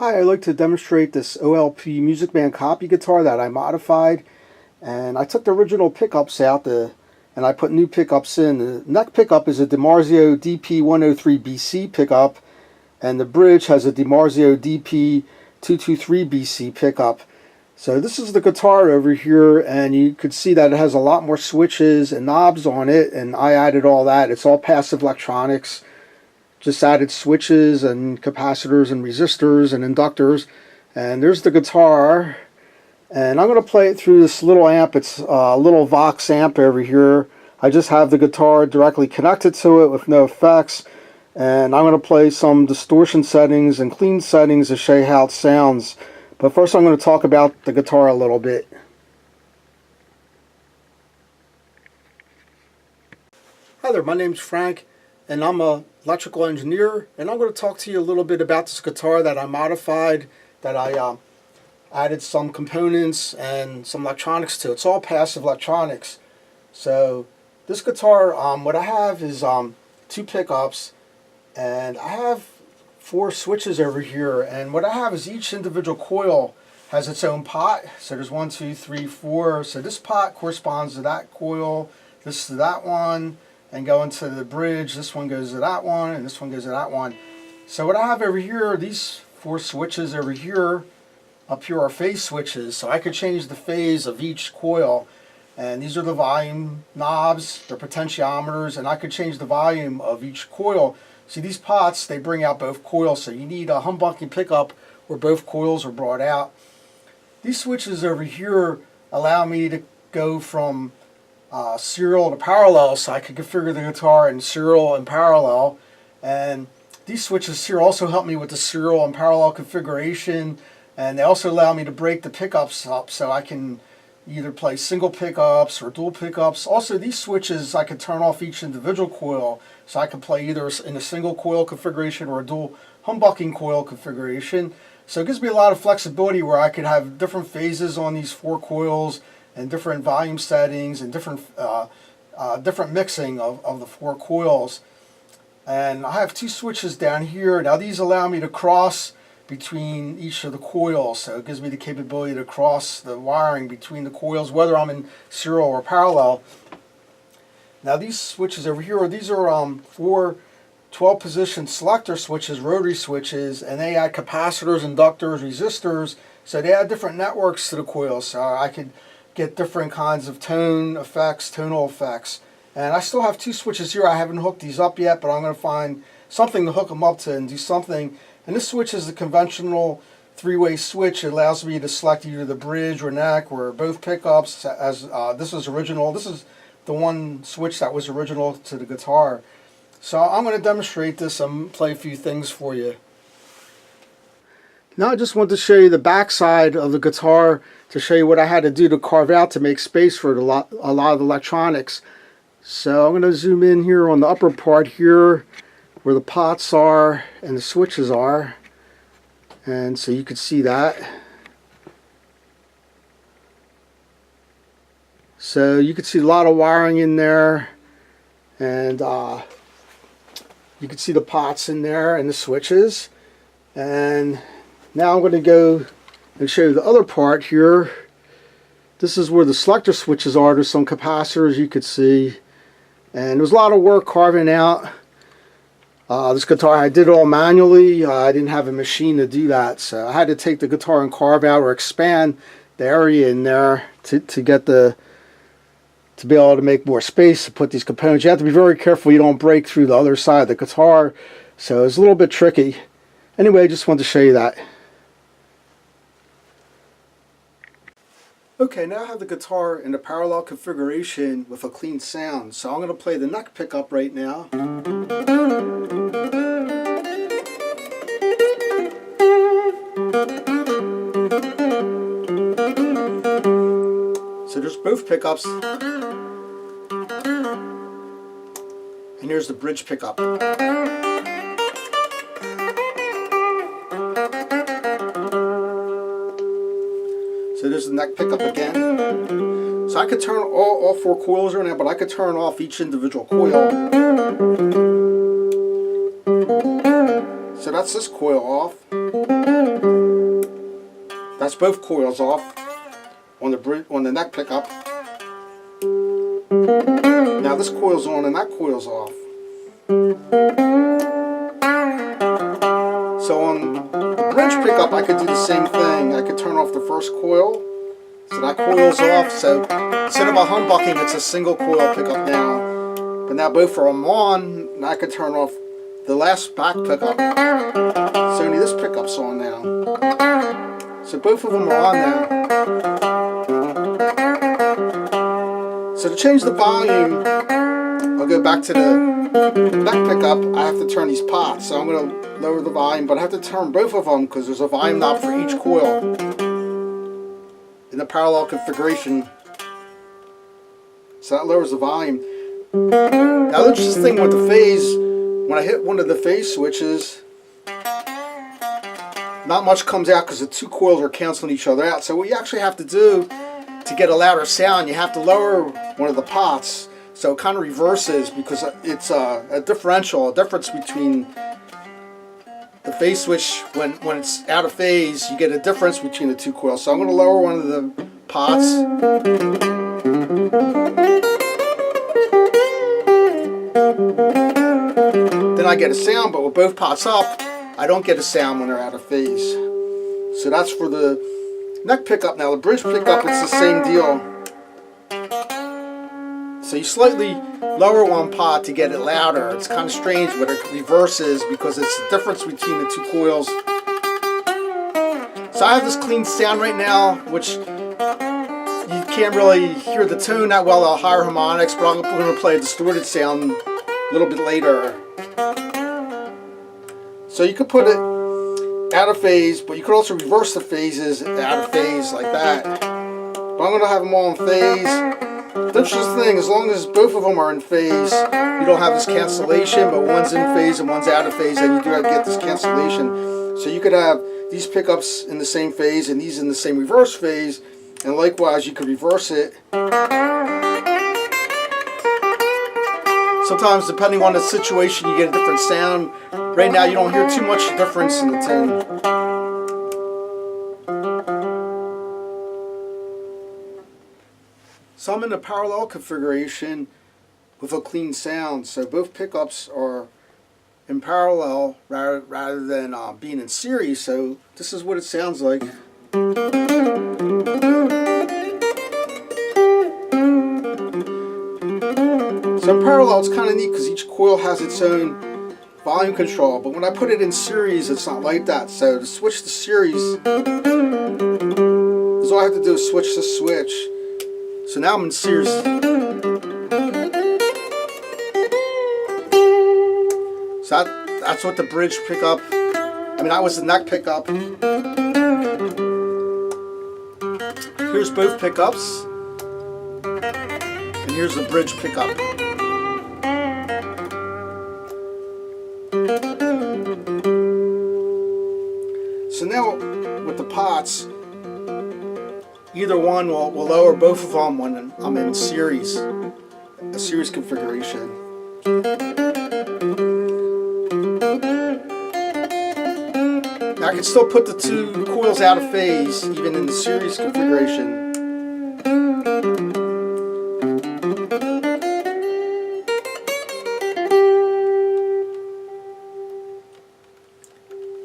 Hi, I'd like to demonstrate this OLP Music Man copy guitar that I modified, and I took the original pickups out and I put new pickups in. The neck pickup is a DiMarzio DP103BC pickup, and the bridge has a DiMarzio DP223BC pickup. So this is the guitar over here, and you could see that it has a lot more switches and knobs on it, and I added all that. It's all passive electronics. Just added switches and capacitors and resistors and inductors. And there's the guitar. And I'm going to play it through this little amp. It's a little Vox amp over here. I just have the guitar directly connected to it with no effects. And I'm going to play some distortion settings and clean settings to show you how it sounds. But first I'm going to talk about the guitar a little bit. Hi there, my name's Frank, and I'm a electrical engineer, and I'm going to talk to you a little bit about this guitar that I modified, that I added some components and some electronics to. It's all passive electronics. So this guitar, what I have is two pickups, and I have 4 switches over here, and what I have is each individual coil has its own pot. So there's 1, 2, 3, 4. So this pot corresponds to that coil, this to that one, and going to the bridge, this one goes to that one, and this one goes to that one. So what I have over here, these 4 switches over here, up here are phase switches, so I could change the phase of each coil. And these are the volume knobs, the potentiometers, and I could change the volume of each coil. See, these pots, they bring out both coils, so you need a humbucking pickup where both coils are brought out. These switches over here allow me to go from serial to parallel, so I could configure the guitar in serial and parallel. And these switches here also help me with the serial and parallel configuration, and they also allow me to break the pickups up so I can either play single pickups or dual pickups. Also, these switches, I could turn off each individual coil, so I can play either in a single coil configuration or a dual humbucking coil configuration. So it gives me a lot of flexibility where I could have different phases on these 4 coils, and different volume settings, and different mixing of the 4 coils. And I have 2 switches down here. Now these allow me to cross between each of the coils, so it gives me the capability to cross the wiring between the coils, whether I'm in serial or parallel. Now these switches over here, these are 4 12-position selector switches, rotary switches, and they add capacitors, inductors, resistors, so they add different networks to the coils, so I could get different kinds of tone effects, tonal effects. And I still have 2 switches here. I haven't hooked these up yet, but I'm going to find something to hook them up to and do something. And this switch is the conventional 3-way switch. It allows me to select either the bridge or neck or both pickups. As this is original. This is the one switch that was original to the guitar. So I'm going to demonstrate this and play a few things for you. Now I just want to show you the back side of the guitar to show you what I had to do to carve out to make space for a lot of the electronics. So I'm going to zoom in here on the upper part here where the pots are and the switches are, and so you can see that. So you can see a lot of wiring in there, and you can see the pots in there and the switches. And now I'm going to go and show you the other part here. This is where the selector switches are. There's some capacitors you could see, and there's a lot of work carving out this guitar. I did it all manually. I didn't have a machine to do that, so I had to take the guitar and carve out or expand the area in there to be able to make more space to put these components. You have to be very careful you don't break through the other side of the guitar, so it's a little bit tricky. Anyway, I just wanted to show you that. Okay, now I have the guitar in a parallel configuration with a clean sound. So I'm going to play the neck pickup right now. So there's both pickups. And here's the bridge pickup. So there's the neck pickup again. So I could turn all 4 coils right now, but I could turn off each individual coil. So that's this coil off. That's both coils off on the neck pickup. Now this coil's on and that coil's off. So on the bridge pickup I could do the same thing. I could turn off the first coil, so that coil's off. So instead of a humbucking, it's a single coil pickup now. But now both of them on, and I could turn off the last back pickup. So only this pickup's on now. So both of them are on now. So to change the volume, I'll go back to the neck pickup. I have to turn these pots. So I'm going to lower the volume, but I have to turn both of them because there's a volume knob for each coil in the parallel configuration. So that lowers the volume. Now the interesting thing with the phase, when I hit one of the phase switches, not much comes out because the two coils are canceling each other out. So what you actually have to do to get a louder sound, you have to lower one of the pots so it kind of reverses, because it's a differential, a difference between the phase switch. When it's out of phase, you get a difference between the two coils. So I'm going to lower one of the pots. Then I get a sound, but with both pots up, I don't get a sound when they're out of phase. So that's for the neck pickup. Now the bridge pickup, it's the same deal. So you slightly lower one pot to get it louder. It's kind of strange, but it reverses because it's the difference between the two coils. So I have this clean sound right now, which you can't really hear the tone that well on higher harmonics, but I'm going to play a distorted sound a little bit later. So you could put it out of phase, but you could also reverse the phases out of phase like that. But I'm going to have them all in phase. The interesting thing, as long as both of them are in phase, you don't have this cancellation, but one's in phase and one's out of phase, and you do get this cancellation. So you could have these pickups in the same phase and these in the same reverse phase, and likewise you could reverse it. Sometimes, depending on the situation, you get a different sound. Right now you don't hear too much difference in the tone. So I'm in a parallel configuration with a clean sound. So both pickups are in parallel rather than being in series. So this is what it sounds like. So in parallel, it's kind of neat because each coil has its own volume control. But when I put it in series, it's not like that. So to switch to series, all I have to do is switch the switch. So now I'm in series. So that's what the bridge pickup, that was the neck pickup. Here's both pickups. And here's the bridge pickup. So now with the pots, either one will lower both of them when I'm in series, a series configuration. Now I can still put the two coils out of phase even in the series configuration.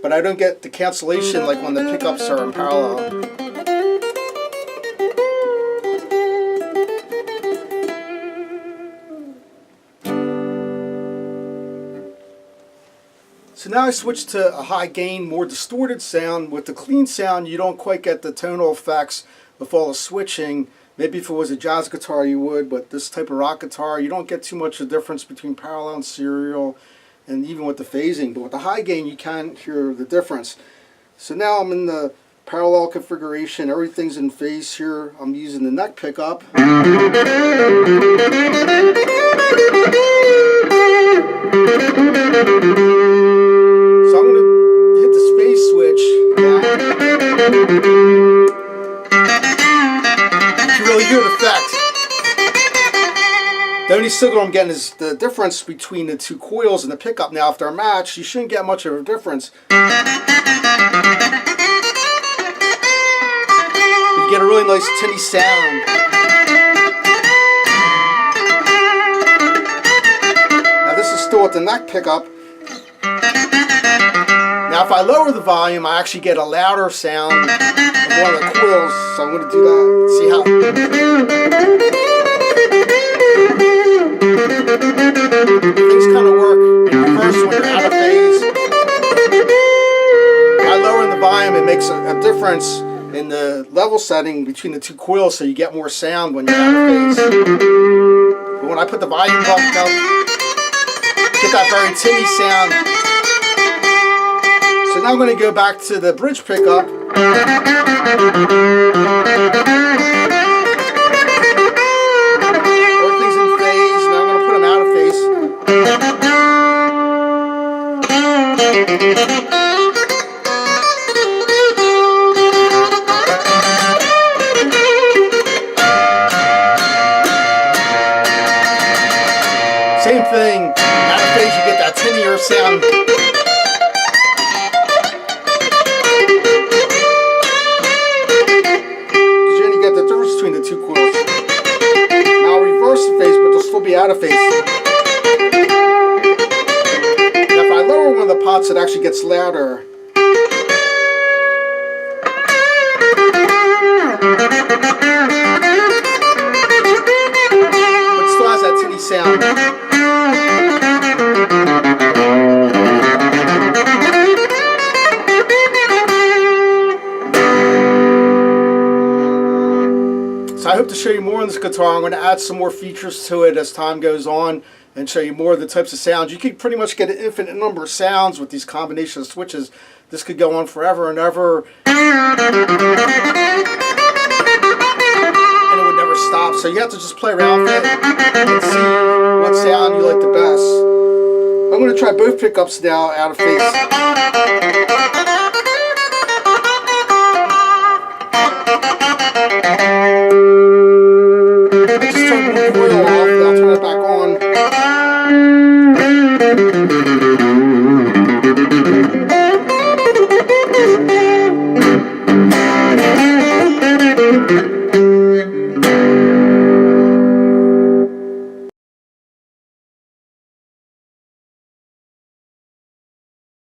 But I don't get the cancellation like when the pickups are in parallel. So now I switch to a high gain, more distorted sound. With the clean sound, you don't quite get the tonal effects with all the switching. Maybe if it was a jazz guitar you would, but this type of rock guitar, you don't get too much of a difference between parallel and serial, and even with the phasing. But with the high gain, you can hear the difference. So now I'm in the parallel configuration. Everything's in phase here. I'm using the neck pickup. So I'm going to hit this phase switch now. You can really hear the effect. The only signal I'm getting is the difference between the two coils and the pickup. Now if they're matched, you shouldn't get much of a difference. nice tinny sound. Now this is still with the neck pickup. Now if I lower the volume, I actually get a louder sound of one of the coils, so I'm going to do that. See how? Things kind of work in reverse when you're out of phase. By lowering the volume, it makes a difference in the level setting between the two coils, so you get more sound when you're out of phase. But when I put the volume up, get that very tinny sound. So now I'm going to go back to the bridge pickup. Everything's in phase. Now I'm going to put them out of phase. Same thing. Out of phase, you get that tinnier sound. Between the two coils. Now I'll reverse the phase, but they'll still be out of phase. Now if I lower one of the pots, it actually gets louder. But it still has that tinny sound. So I hope to show you more on this guitar. I'm going to add some more features to it as time goes on and show you more of the types of sounds. You can pretty much get an infinite number of sounds with these combination of switches. This could go on forever and ever. And it would never stop. So you have to just play around with it and see what sound you like the best. I'm going to try both pickups now out of phase.